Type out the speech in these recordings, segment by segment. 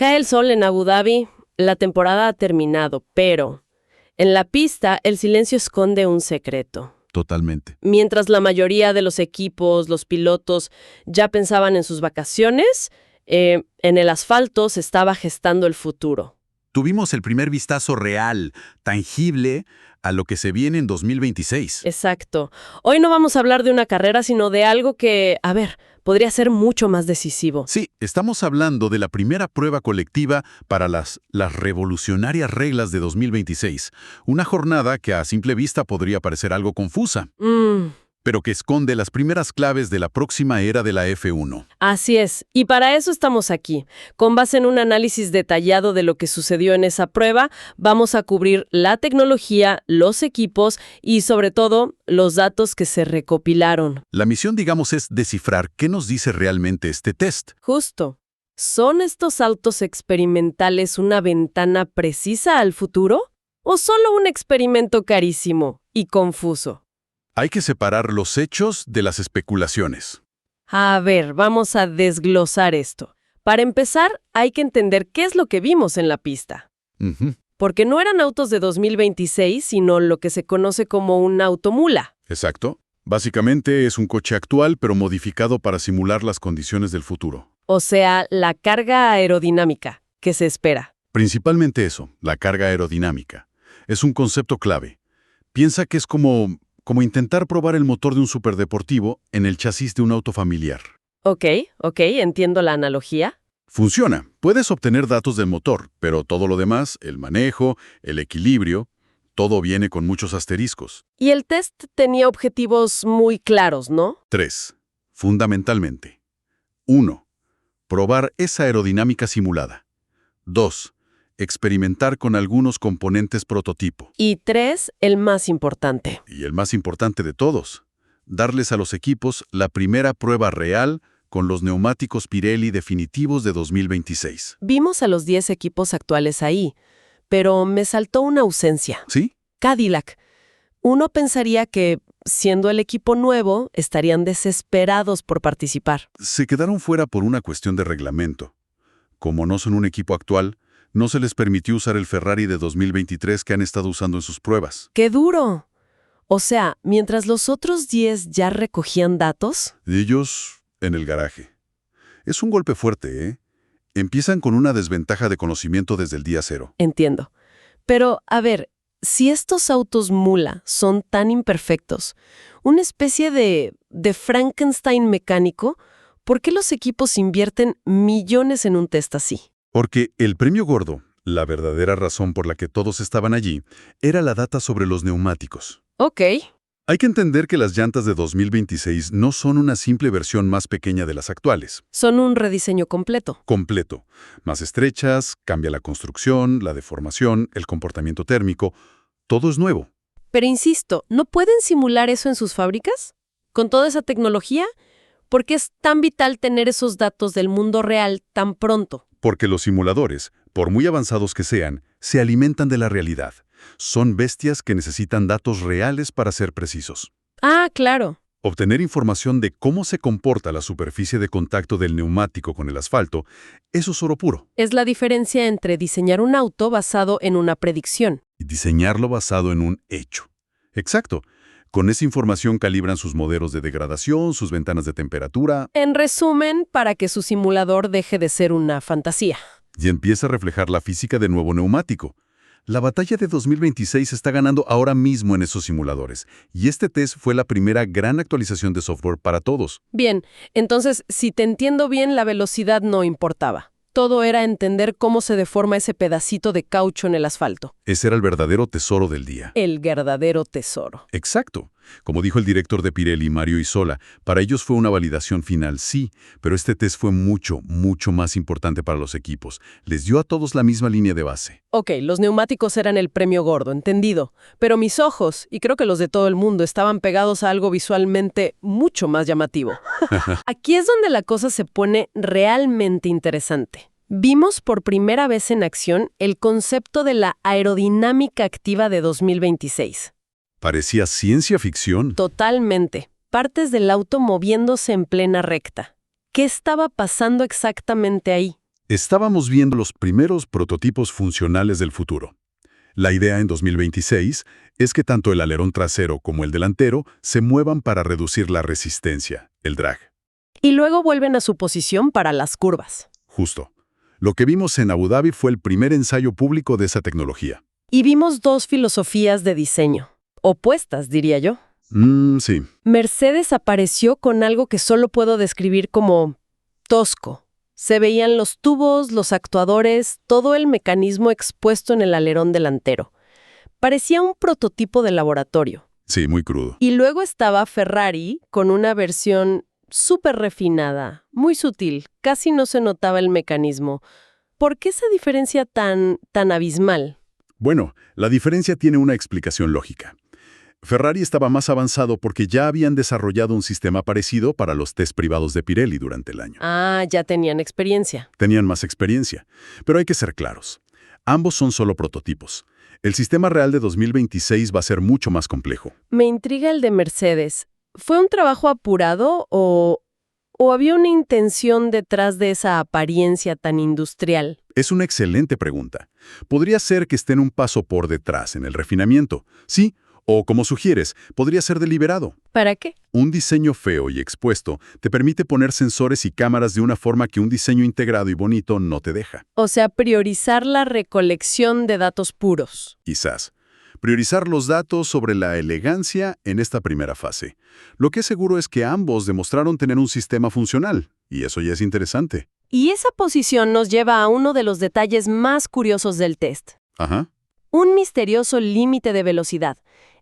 Cae el sol en Abu Dhabi, la temporada ha terminado, pero en la pista el silencio esconde un secreto. Totalmente. Mientras la mayoría de los equipos, los pilotos, ya pensaban en sus vacaciones, en el asfalto se estaba gestando el futuro. Tuvimos el primer vistazo real, tangible, a lo que se viene en 2026. Exacto. Hoy no vamos a hablar de una carrera, sino de algo que, podría ser mucho más decisivo. Sí, estamos hablando de la primera prueba colectiva para las revolucionarias reglas de 2026. Una jornada que a simple vista podría parecer algo confusa, pero que esconde las primeras claves de la próxima era de la F1. Así es, y para eso estamos aquí. Con base en un análisis detallado de lo que sucedió en esa prueba, vamos a cubrir la tecnología, los equipos y, sobre todo, los datos que se recopilaron. La misión, digamos, es descifrar qué nos dice realmente este test. Justo. ¿Son estos saltos experimentales una ventana precisa al futuro? ¿O solo un experimento carísimo y confuso? Hay que separar los hechos de las especulaciones. A ver, vamos a desglosar esto. Para empezar, hay que entender qué es lo que vimos en la pista. Porque no eran autos de 2026, sino lo que se conoce como un automula. Exacto. Básicamente es un coche actual, pero modificado para simular las condiciones del futuro. O sea, la carga aerodinámica que se espera. Principalmente eso, la carga aerodinámica. Es un concepto clave. Piensa que es como intentar probar el motor de un superdeportivo en el chasis de un auto familiar. Ok, entiendo la analogía. Funciona. Puedes obtener datos del motor, pero todo lo demás, el manejo, el equilibrio, todo viene con muchos asteriscos. Y el test tenía objetivos muy claros, ¿no? 3. Fundamentalmente. 1. Probar esa aerodinámica simulada. 2. Experimentar con algunos componentes prototipo. Y 3, el más importante. Y el más importante de todos, darles a los equipos la primera prueba real con los neumáticos Pirelli definitivos de 2026. Vimos a los 10 equipos actuales ahí, pero me saltó una ausencia. ¿Sí? Cadillac. Uno pensaría que, siendo el equipo nuevo, estarían desesperados por participar. Se quedaron fuera por una cuestión de reglamento. Como no son un equipo actual, no se les permitió usar el Ferrari de 2023 que han estado usando en sus pruebas. ¡Qué duro! O sea, mientras los otros 10 ya recogían datos... Ellos en el garaje. Es un golpe fuerte, ¿eh? Empiezan con una desventaja de conocimiento desde el día cero. Entiendo. Pero, a ver, si estos autos mula son tan imperfectos, una especie de Frankenstein mecánico, ¿por qué los equipos invierten millones en un test así? Porque el premio gordo, la verdadera razón por la que todos estaban allí, era la data sobre los neumáticos. Ok. Hay que entender que las llantas de 2026 no son una simple versión más pequeña de las actuales. Son un rediseño completo. Completo. Más estrechas, cambia la construcción, la deformación, el comportamiento térmico. Todo es nuevo. Pero insisto, ¿no pueden simular eso en sus fábricas? ¿Con toda esa tecnología? ¿Por qué es tan vital tener esos datos del mundo real tan pronto? Porque los simuladores, por muy avanzados que sean, se alimentan de la realidad. Son bestias que necesitan datos reales para ser precisos. Ah, claro. Obtener información de cómo se comporta la superficie de contacto del neumático con el asfalto, eso es oro puro. Es la diferencia entre diseñar un auto basado en una predicción. Y diseñarlo basado en un hecho. Exacto. Con esa información calibran sus modelos de degradación, sus ventanas de temperatura. En resumen, para que su simulador deje de ser una fantasía. Y empieza a reflejar la física del nuevo neumático. La batalla de 2026 se está ganando ahora mismo en esos simuladores, y este test fue la primera gran actualización de software para todos. Bien, entonces, si te entiendo bien, la velocidad no importaba. Todo era entender cómo se deforma ese pedacito de caucho en el asfalto. Ese era el verdadero tesoro del día. El verdadero tesoro. Exacto. Como dijo el director de Pirelli, Mario Isola, para ellos fue una validación final, sí, pero este test fue mucho, mucho más importante para los equipos. Les dio a todos la misma línea de base. Ok, los neumáticos eran el premio gordo, entendido. Pero mis ojos, y creo que los de todo el mundo, estaban pegados a algo visualmente mucho más llamativo. Aquí es donde la cosa se pone realmente interesante. Vimos por primera vez en acción el concepto de la aerodinámica activa de 2026. Parecía ciencia ficción. Totalmente. Partes del auto moviéndose en plena recta. ¿Qué estaba pasando exactamente ahí? Estábamos viendo los primeros prototipos funcionales del futuro. La idea en 2026 es que tanto el alerón trasero como el delantero se muevan para reducir la resistencia, el drag. Y luego vuelven a su posición para las curvas. Justo. Lo que vimos en Abu Dhabi fue el primer ensayo público de esa tecnología. Y vimos dos filosofías de diseño, opuestas, diría yo. Sí. Mercedes apareció con algo que solo puedo describir como tosco. Se veían los tubos, los actuadores, todo el mecanismo expuesto en el alerón delantero. Parecía un prototipo de laboratorio. Sí, muy crudo. Y luego estaba Ferrari con una versión súper refinada, muy sutil, casi no se notaba el mecanismo. ¿Por qué esa diferencia tan abismal? Bueno, la diferencia tiene una explicación lógica. Ferrari estaba más avanzado porque ya habían desarrollado un sistema parecido para los test privados de Pirelli durante el año. Ah, ya tenían experiencia. Tenían más experiencia. Pero hay que ser claros. Ambos son solo prototipos. El sistema real de 2026 va a ser mucho más complejo. Me intriga el de Mercedes. ¿Fue un trabajo apurado o había una intención detrás de esa apariencia tan industrial? Es una excelente pregunta. Podría ser que estén un paso por detrás en el refinamiento. Sí, o como sugieres, podría ser deliberado. ¿Para qué? Un diseño feo y expuesto te permite poner sensores y cámaras de una forma que un diseño integrado y bonito no te deja. O sea, priorizar la recolección de datos puros. Quizás. Priorizar los datos sobre la elegancia en esta primera fase. Lo que es seguro es que ambos demostraron tener un sistema funcional, y eso ya es interesante. Y esa posición nos lleva a uno de los detalles más curiosos del test. Ajá. Un misterioso límite de velocidad.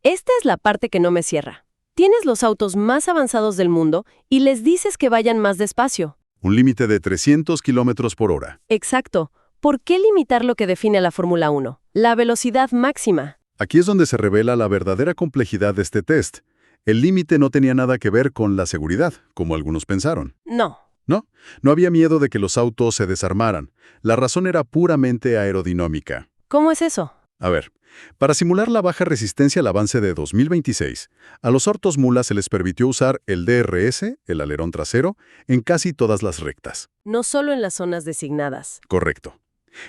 Esta es la parte que no me cierra. Tienes los autos más avanzados del mundo y les dices que vayan más despacio. Un límite de 300 kilómetros por hora. Exacto. ¿Por qué limitar lo que define a la Fórmula 1? La velocidad máxima. Aquí es donde se revela la verdadera complejidad de este test. El límite no tenía nada que ver con la seguridad, como algunos pensaron. No. No había miedo de que los autos se desarmaran. La razón era puramente aerodinámica. ¿Cómo es eso? A ver, para simular la baja resistencia al avance de 2026, a los ortos mula se les permitió usar el DRS, el alerón trasero, en casi todas las rectas. No solo en las zonas designadas. Correcto.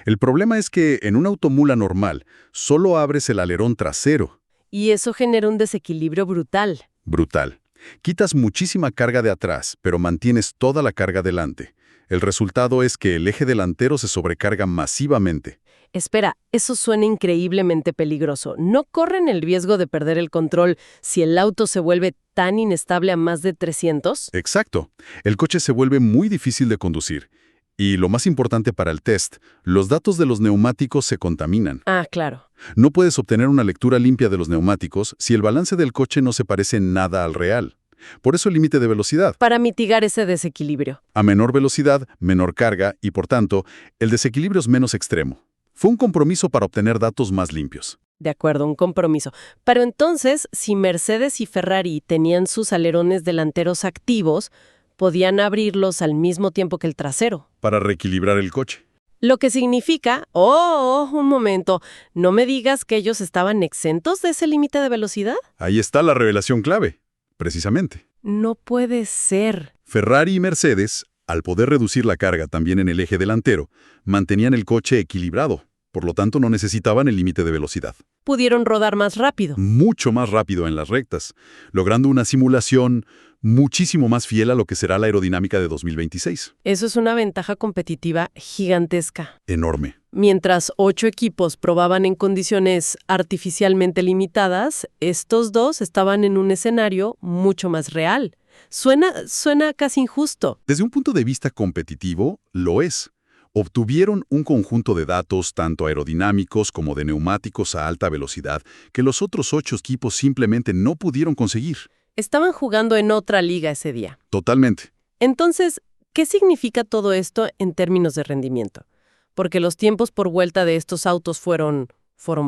El problema es que en un automula normal solo abres el alerón trasero. Y eso genera un desequilibrio brutal. Brutal. Quitas muchísima carga de atrás, pero mantienes toda la carga delante. El resultado es que el eje delantero se sobrecarga masivamente. Espera, eso suena increíblemente peligroso. ¿No corren el riesgo de perder el control si el auto se vuelve tan inestable a más de 300? Exacto. El coche se vuelve muy difícil de conducir. Y lo más importante para el test, los datos de los neumáticos se contaminan. Ah, claro. No puedes obtener una lectura limpia de los neumáticos si el balance del coche no se parece nada al real. Por eso el límite de velocidad. Para mitigar ese desequilibrio. A menor velocidad, menor carga y, por tanto, el desequilibrio es menos extremo. Fue un compromiso para obtener datos más limpios. De acuerdo, un compromiso. Pero entonces, si Mercedes y Ferrari tenían sus alerones delanteros activos, podían abrirlos al mismo tiempo que el trasero. Para reequilibrar el coche. Lo que significa, un momento, ¿no me digas que ellos estaban exentos de ese límite de velocidad? Ahí está la revelación clave, precisamente. No puede ser. Ferrari y Mercedes, al poder reducir la carga también en el eje delantero, mantenían el coche equilibrado. Por lo tanto, no necesitaban el límite de velocidad. Pudieron rodar más rápido. Mucho más rápido en las rectas, logrando una simulación muchísimo más fiel a lo que será la aerodinámica de 2026. Eso es una ventaja competitiva gigantesca. Enorme. Mientras 8 equipos probaban en condiciones artificialmente limitadas, estos dos estaban en un escenario mucho más real. Suena casi injusto. Desde un punto de vista competitivo, lo es. Obtuvieron un conjunto de datos tanto aerodinámicos como de neumáticos a alta velocidad que los otros 8 equipos simplemente no pudieron conseguir. Estaban jugando en otra liga ese día. Totalmente. Entonces, ¿qué significa todo esto en términos de rendimiento? Porque los tiempos por vuelta de estos autos fueron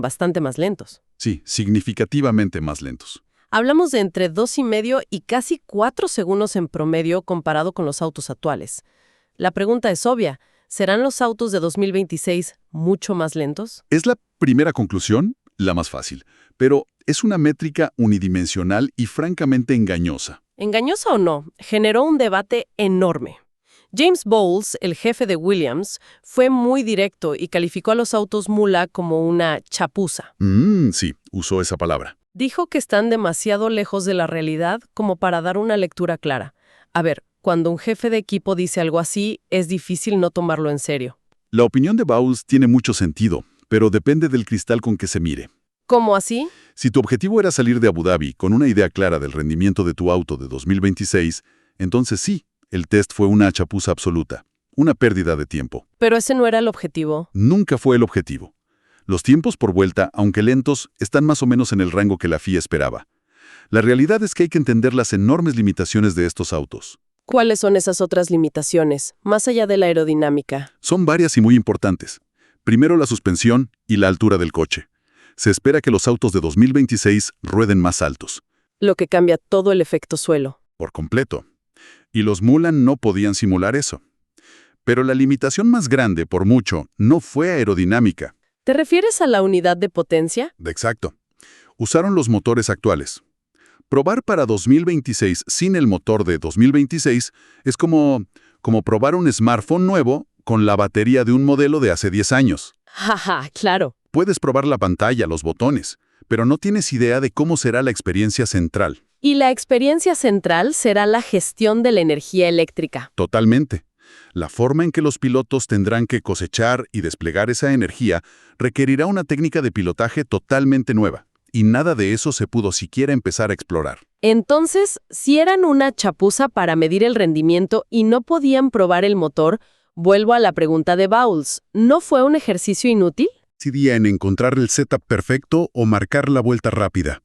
bastante más lentos. Sí, significativamente más lentos. Hablamos de entre 2,5 y casi 4 segundos en promedio comparado con los autos actuales. La pregunta es obvia. ¿Serán los autos de 2026 mucho más lentos? Es la primera conclusión, la más fácil, pero es una métrica unidimensional y francamente engañosa. ¿Engañosa o no? Generó un debate enorme. James Bowles, el jefe de Williams, fue muy directo y calificó a los autos mula como una chapuza. Sí, usó esa palabra. Dijo que están demasiado lejos de la realidad como para dar una lectura clara. A ver, cuando un jefe de equipo dice algo así, es difícil no tomarlo en serio. La opinión de Bowles tiene mucho sentido, pero depende del cristal con que se mire. ¿Cómo así? Si tu objetivo era salir de Abu Dhabi con una idea clara del rendimiento de tu auto de 2026, entonces sí, el test fue una chapuza absoluta, una pérdida de tiempo. Pero ese no era el objetivo. Nunca fue el objetivo. Los tiempos por vuelta, aunque lentos, están más o menos en el rango que la FIA esperaba. La realidad es que hay que entender las enormes limitaciones de estos autos. ¿Cuáles son esas otras limitaciones, más allá de la aerodinámica? Son varias y muy importantes. Primero, la suspensión y la altura del coche. Se espera que los autos de 2026 rueden más altos. Lo que cambia todo el efecto suelo. Por completo. Y los Mulan no podían simular eso. Pero la limitación más grande, por mucho, no fue aerodinámica. ¿Te refieres a la unidad de potencia? Exacto. Usaron los motores actuales. Probar para 2026 sin el motor de 2026 es como probar un smartphone nuevo con la batería de un modelo de hace 10 años. Jaja, claro. Puedes probar la pantalla, los botones, pero no tienes idea de cómo será la experiencia central. Y la experiencia central será la gestión de la energía eléctrica. Totalmente. La forma en que los pilotos tendrán que cosechar y desplegar esa energía requerirá una técnica de pilotaje totalmente nueva, y nada de eso se pudo siquiera empezar a explorar. Entonces, si eran una chapuza para medir el rendimiento y no podían probar el motor, vuelvo a la pregunta de Bowles, ¿no fue un ejercicio inútil? Decidía en encontrar el setup perfecto o marcar la vuelta rápida.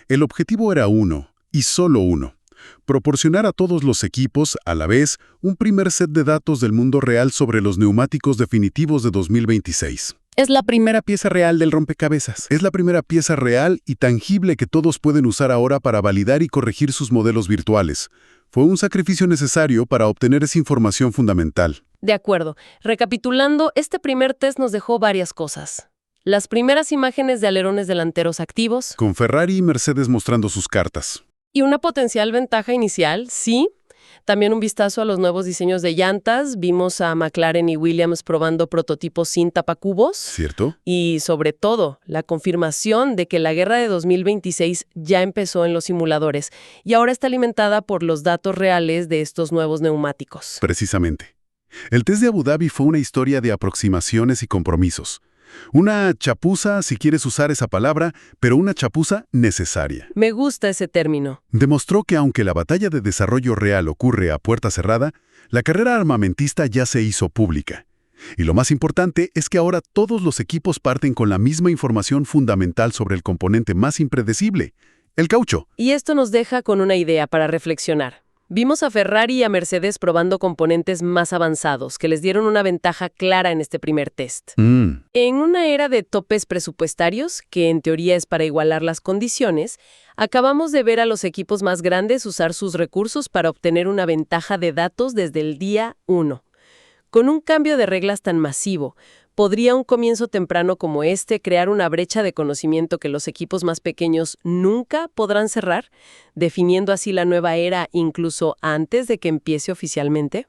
El objetivo era uno, y solo uno: proporcionar a todos los equipos, a la vez, un primer set de datos del mundo real sobre los neumáticos definitivos de 2026. Es la Primera pieza real del rompecabezas. Es la primera pieza real y tangible que todos pueden usar ahora para validar y corregir sus modelos virtuales. Fue un sacrificio necesario para obtener esa información fundamental. De acuerdo. Recapitulando, este primer test nos dejó varias cosas. Las primeras imágenes de alerones delanteros activos. Con Ferrari y Mercedes mostrando sus cartas. Y una potencial ventaja inicial, sí. También un vistazo a los nuevos diseños de llantas. Vimos a McLaren y Williams probando prototipos sin tapacubos. ¿Cierto? Y sobre todo, la confirmación de que la guerra de 2026 ya empezó en los simuladores y ahora está alimentada por los datos reales de estos nuevos neumáticos. Precisamente. El test de Abu Dhabi fue una historia de aproximaciones y compromisos. Una chapuza, si quieres usar esa palabra, pero una chapuza necesaria. Me gusta ese término. Demostró que aunque la batalla de desarrollo real ocurre a puerta cerrada, la carrera armamentista ya se hizo pública. Y lo más importante es que ahora todos los equipos parten con la misma información fundamental sobre el componente más impredecible, el caucho. Y esto nos deja con una idea para reflexionar. Vimos a Ferrari y a Mercedes probando componentes más avanzados, que les dieron una ventaja clara en este primer test. En una era de topes presupuestarios, que en teoría es para igualar las condiciones, acabamos de ver a los equipos más grandes usar sus recursos para obtener una ventaja de datos desde el día 1. Con un cambio de reglas tan masivo, ¿podría un comienzo temprano como este crear una brecha de conocimiento que los equipos más pequeños nunca podrán cerrar, definiendo así la nueva era incluso antes de que empiece oficialmente?